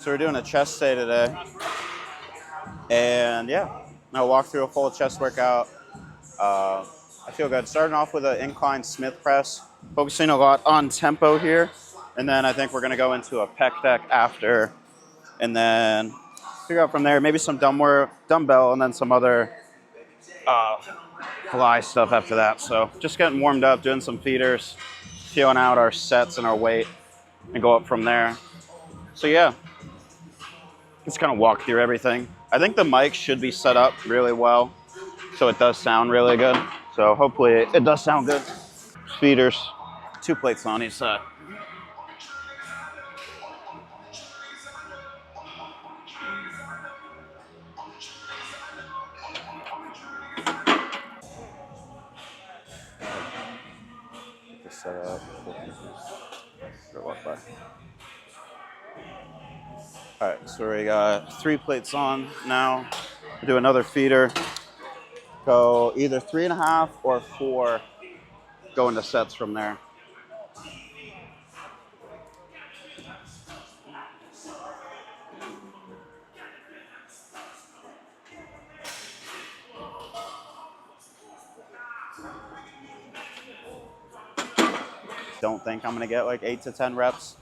So we're doing a chest day today. And yeah, I'll walk through a full chest workout. I feel good. Starting off with an incline Smith press, focusing a lot on tempo here. And then I think we're going to go into a pec deck after. And then figure out from there, maybe some dumbbell, and then some other fly stuff after that. So just getting warmed up, doing some feeders, feeling out our sets and our weight, and go up from there. So yeah, just kind of walk through everything. I think the mic should be set up really well, so it does sound really good. So hopefully it does sound good. Feeders, 2 plates on each side. Get this set up. Walk by. All right, so we got 3 plates on now. We'll do another feeder. Go either 3.5 or 4. Go into sets from there. Don't think I'm gonna get like 8 to 10 reps.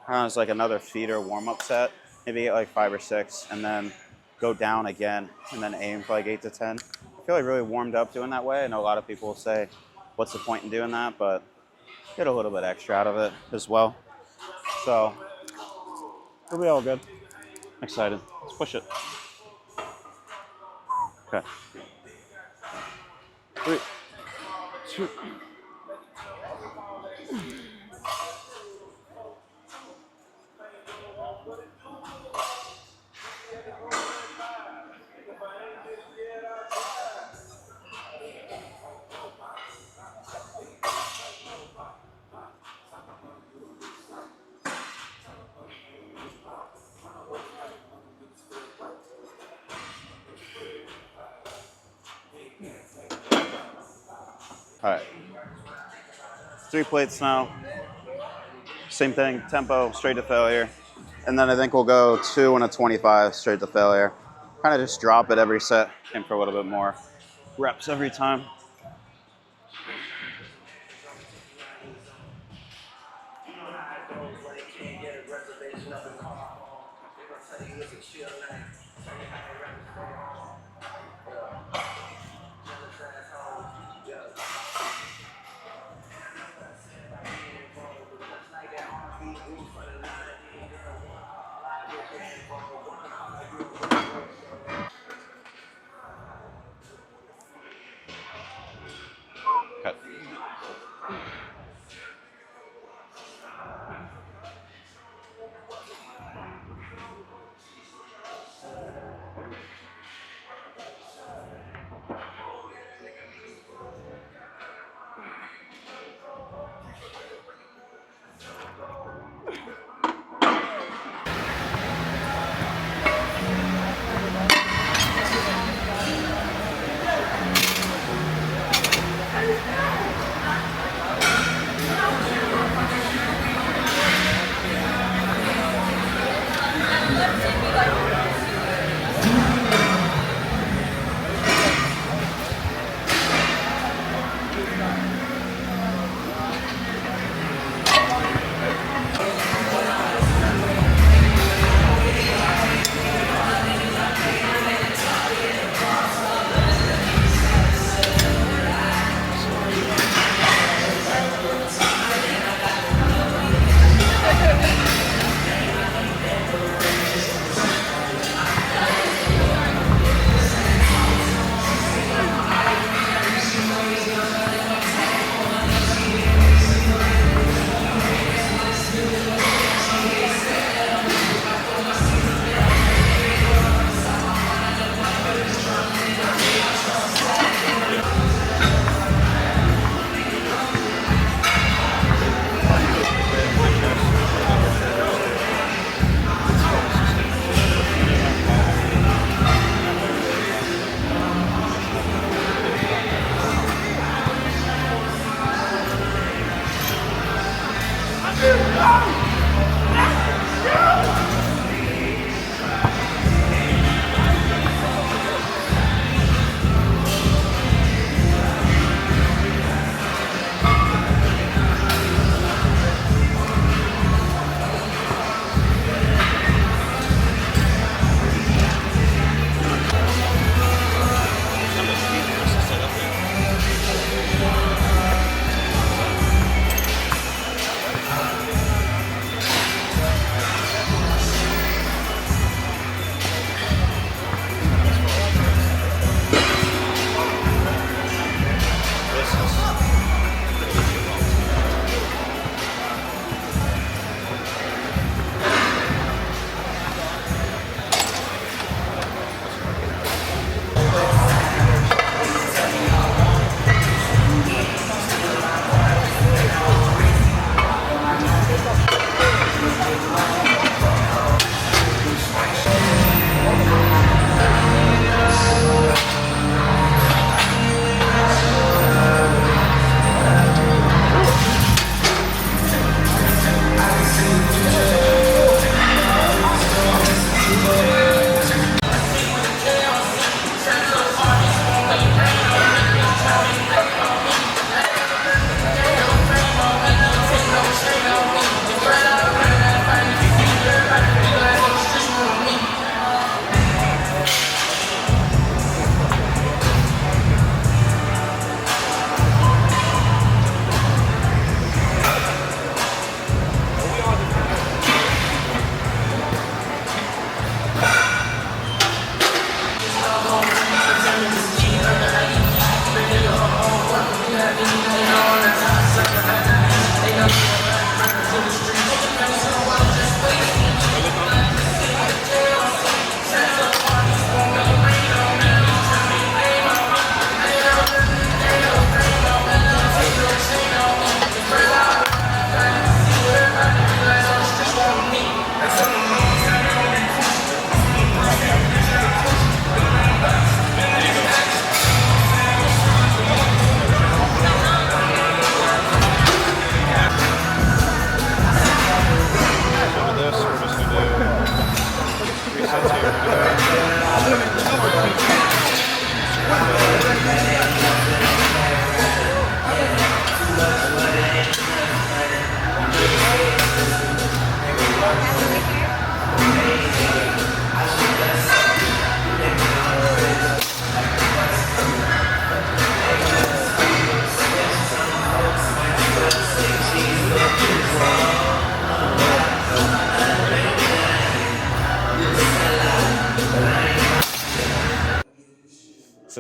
It's like another feeder warm-up set. Maybe get like 5 or 6, and then go down again, and then aim for like 8 to 10. I feel like really warmed up doing that way. I know a lot of people will say, "What's the point in doing that?" But get a little bit extra out of it as well. So it'll be all good. Excited. Let's push it. Okay. 3, 2. All right. 3 plates now. Same thing, tempo, straight to failure. And then I think we'll go 2 and a 25 straight to failure. Kind of just drop it every set, aim for a little bit more reps every time. Cut.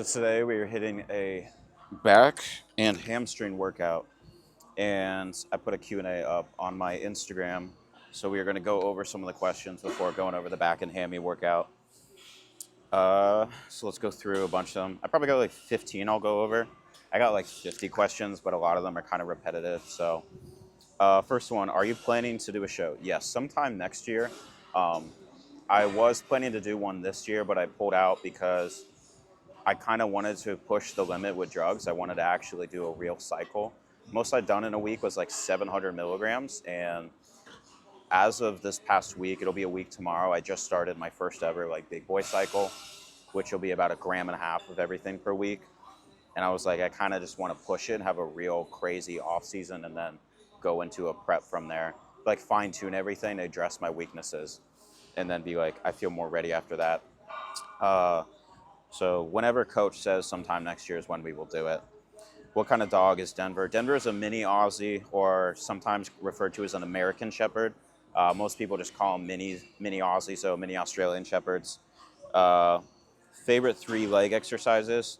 today we are hitting a back and hamstring workout, and I put a Q&A up on my Instagram. So we are going to go over some of the questions before going over the back and hammy workout. So let's go through a bunch of them. I probably got like 15 I'll go over. I got like 50 questions, but a lot of them are kind of repetitive. So first one, are you planning to do a show? Yes, sometime next year. I was planning to do one this year, but I pulled out because I kind of wanted to push the limit with drugs. I wanted to actually do a real cycle. Most I'd done in a week was like 700 milligrams. And as of this past week, it'll be a week tomorrow, I just started my first ever like big boy cycle, which will be about 1.5 grams of everything per week. And I was like, I kind of just want to push it and have a real crazy off season and then go into a prep from there. Like fine tune everything, address my weaknesses, and then be like, I feel more ready after that. So whenever coach says sometime next year is when we will do it. What kind of dog is Denver? Denver is a mini Aussie, or sometimes referred to as an American Shepherd. Most people just call them mini Aussie, so mini Australian Shepherds. Favorite 3 leg exercises?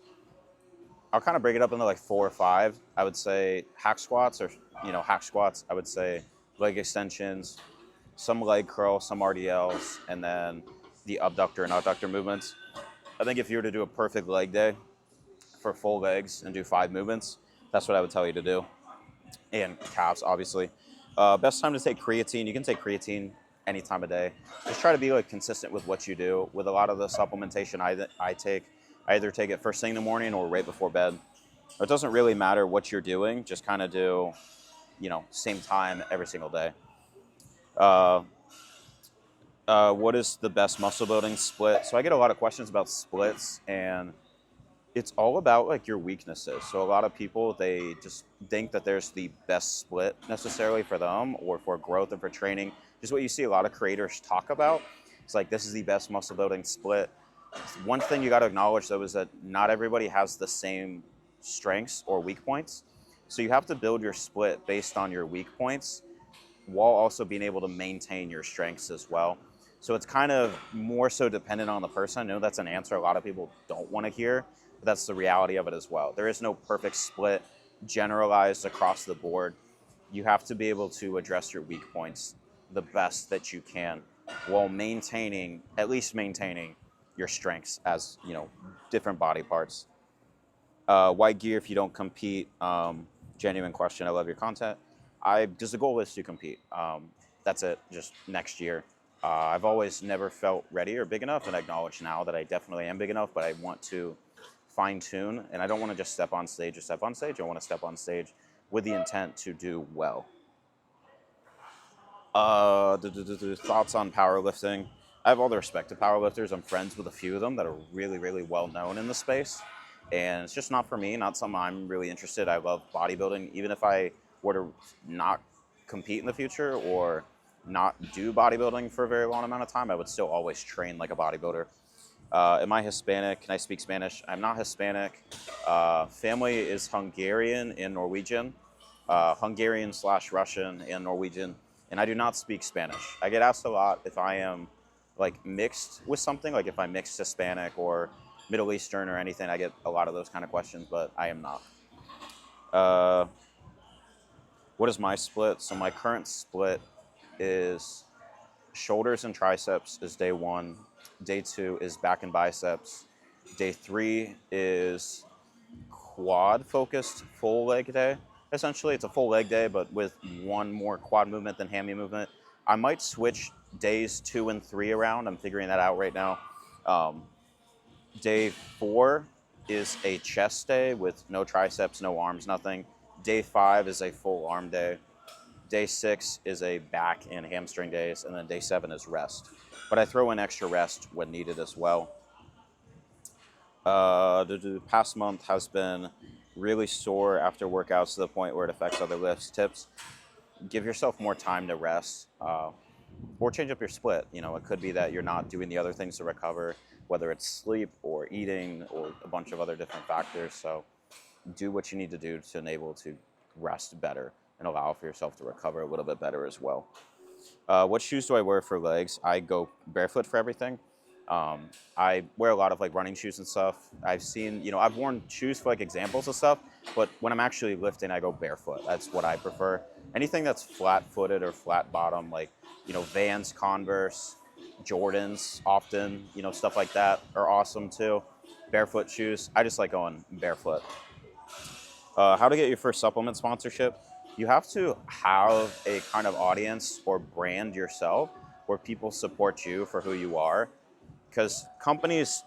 I'll kind of break it up into like 4 or 5. I would say hack squats, hack squats. I would say leg extensions, some leg curl, some RDLs, and then the abductor and adductor movements. I think if you were to do a perfect leg day for full legs and do 5 movements, that's what I would tell you to do. And calves, obviously. Best time to take creatine. You can take creatine any time of day. Just try to be like consistent with what you do. With a lot of the supplementation I take, I either take it first thing in the morning or right before bed. It doesn't really matter what you're doing. Just kind of do, same time every single day. What is the best muscle building split? So I get a lot of questions about splits, and it's all about like your weaknesses. So a lot of people, they just think that there's the best split necessarily for them or for growth and for training. Just what you see a lot of creators talk about. It's like, this is the best muscle building split. One thing you got to acknowledge though is that not everybody has the same strengths or weak points. So you have to build your split based on your weak points while also being able to maintain your strengths as well. So it's kind of more so dependent on the person. I know that's an answer a lot of people don't want to hear, but that's the reality of it as well. There is no perfect split generalized across the board. You have to be able to address your weak points the best that you can while at least maintaining your strengths as, different body parts. Why gear if you don't compete? Genuine question. I love your content. Just the goal is to compete. That's it. Just next year. I've always never felt ready or big enough, and I acknowledge now that I definitely am big enough, but I want to fine tune, and I don't want to just step on stage. I want to step on stage with the intent to do well. Thoughts on powerlifting? I have all the respect to powerlifters. I'm friends with a few of them that are really, really well known in the space, and it's just not for me, not something I'm really interested. I love bodybuilding. Even if I were to not compete in the future or not do bodybuilding for a very long amount of time, I would still always train like a bodybuilder. Am I Hispanic? Can I speak Spanish? I'm not Hispanic. Family is Hungarian and Norwegian, Hungarian/Russian and Norwegian, and I do not speak Spanish. I get asked a lot if I am like mixed with something, like if I'm mixed Hispanic or Middle Eastern or anything. I get a lot of those kind of questions, but I am not. What is my split? So my current split is shoulders and triceps is day 1. Day 2 is back and biceps. Day 3 is quad focused full leg day. Essentially, it's a full leg day, but with one more quad movement than hammy movement. I might switch days 2 and 3 around. I'm figuring that out right now. Day 4 is a chest day with no triceps, no arms, nothing. Day 5 is a full arm day. Day 6 is a back and hamstring days, and then day 7 is rest. But I throw in extra rest when needed as well. The past month has been really sore after workouts to the point where it affects other lifts. Tips: give yourself more time to rest, or change up your split. It could be that you're not doing the other things to recover, whether it's sleep or eating or a bunch of other different factors. So do what you need to do to enable to rest better and allow for yourself to recover a little bit better as well. What shoes do I wear for legs? I go barefoot for everything. I wear a lot of like running shoes and stuff. I've seen, I've worn shoes for like examples of stuff, but when I'm actually lifting, I go barefoot. That's what I prefer. Anything that's flat-footed or flat bottom, like, Vans, Converse, Jordans, often, stuff like that are awesome too. Barefoot shoes. I just like going barefoot. How to get your first supplement sponsorship? You have to have a kind of audience or brand yourself where people support you for who you are. Because companies,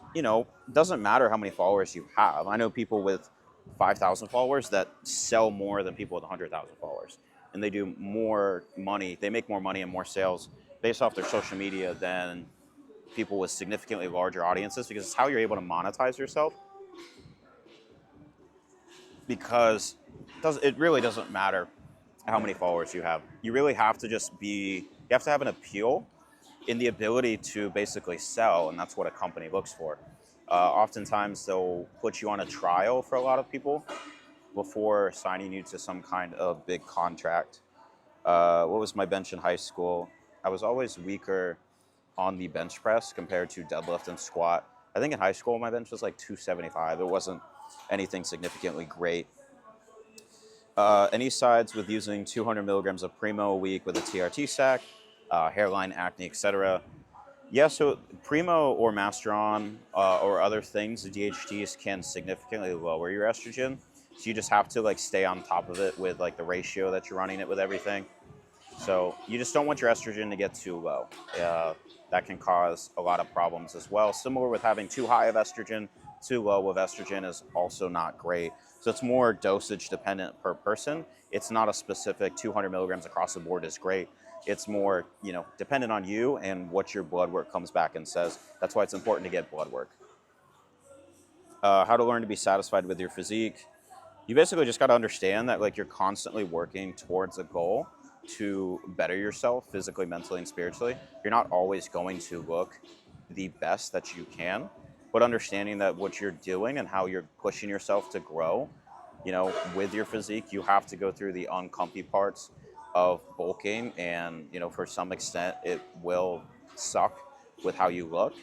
doesn't matter how many followers you have. I know people with 5,000 followers that sell more than people with 100,000 followers. And they do more money, they make more money and more sales based off their social media than people with significantly larger audiences, because it's how you're able to monetize yourself. Because it really doesn't matter how many followers you have. You really have to you have to have an appeal in the ability to basically sell, and that's what a company looks for. Oftentimes, they'll put you on a trial for a lot of people before signing you to some kind of big contract. What was my bench in high school? I was always weaker on the bench press compared to deadlift and squat. I think in high school, my bench was like 275. It wasn't anything significantly great. Any sides with using 200 milligrams of Primo a week with a TRT stack, hairline, acne, etc. Yeah, so Primo or Masteron or other things, the DHTs can significantly lower your estrogen. So you just have to like stay on top of it with like the ratio that you're running it with everything. So you just don't want your estrogen to get too low. That can cause a lot of problems as well. Similar with having too high of estrogen, too low of estrogen is also not great. So it's more dosage dependent per person. It's not a specific 200 milligrams across the board is great. It's more, dependent on you and what your blood work comes back and says. That's why it's important to get blood work. How to learn to be satisfied with your physique. You basically just got to understand that like you're constantly working towards a goal to better yourself physically, mentally, and spiritually. You're not always going to look the best that you can, but understanding that what you're doing and how you're pushing yourself to grow, with your physique, you have to go through the uncomfy parts of bulking, and for some extent it will suck with how you look,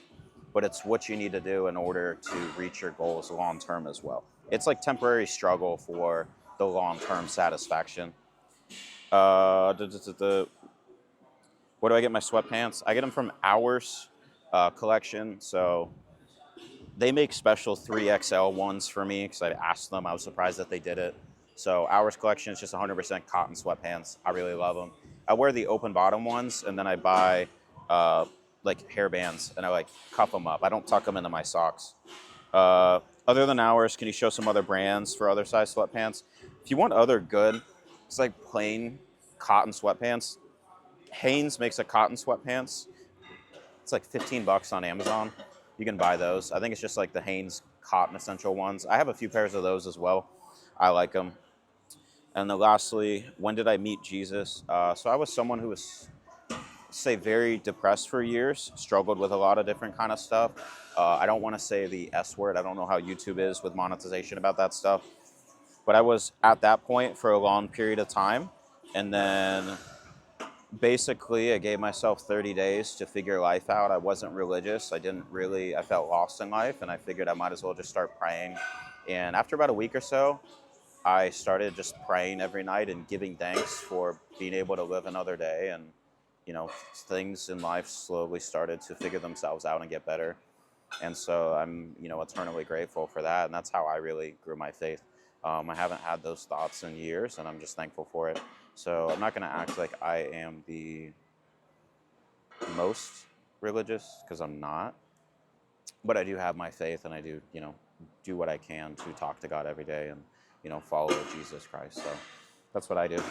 but it's what you need to do in order to reach your goals long term as well. It's like temporary struggle for the long term satisfaction. Where do I get my sweatpants? I get them from Hours collection. So they make special 3XL ones for me because I asked them. I was surprised that they did it. So Hours collection is just 100% cotton sweatpants. I really love them. I wear the open bottom ones, and then I buy like hair bands, and I like cuff them up. I don't tuck them into my socks. Other than Hours, can you show some other brands for other size sweatpants? If you want other good, it's like plain cotton sweatpants. Hanes makes a cotton sweatpants. It's like $15 on Amazon. You can buy those. I think it's just like the Hanes cotton essential ones. I have a few pairs of those as well. I like them. And then lastly, when did I meet Jesus? So I was someone who was, say, very depressed for years, struggled with a lot of different kind of stuff. I don't want to say the S word. I don't know how YouTube is with monetization about that stuff. But I was at that point for a long period of time. And then basically I gave myself 30 days to figure life out. I wasn't religious. I felt lost in life, and I figured I might as well just start praying. And after about a week or so, I started just praying every night and giving thanks for being able to live another day. And, things in life slowly started to figure themselves out and get better. And so I'm, eternally grateful for that. And that's how I really grew my faith. I haven't had those thoughts in years, and I'm just thankful for it. So I'm not going to act like I am the most religious, because I'm not. But I do have my faith, and I do, do what I can to talk to God every day and, follow Jesus Christ. So that's what I do.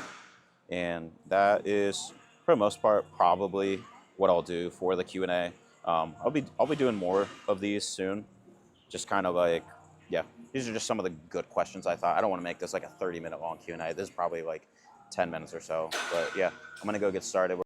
And that is, for the most part, probably what I'll do for the Q&A. I'll be doing more of these soon. Just kind of like, yeah, these are just some of the good questions I thought. I don't want to make this like a 30-minute long Q&A. This is probably like 10 minutes or so. But yeah, I'm going to go get started.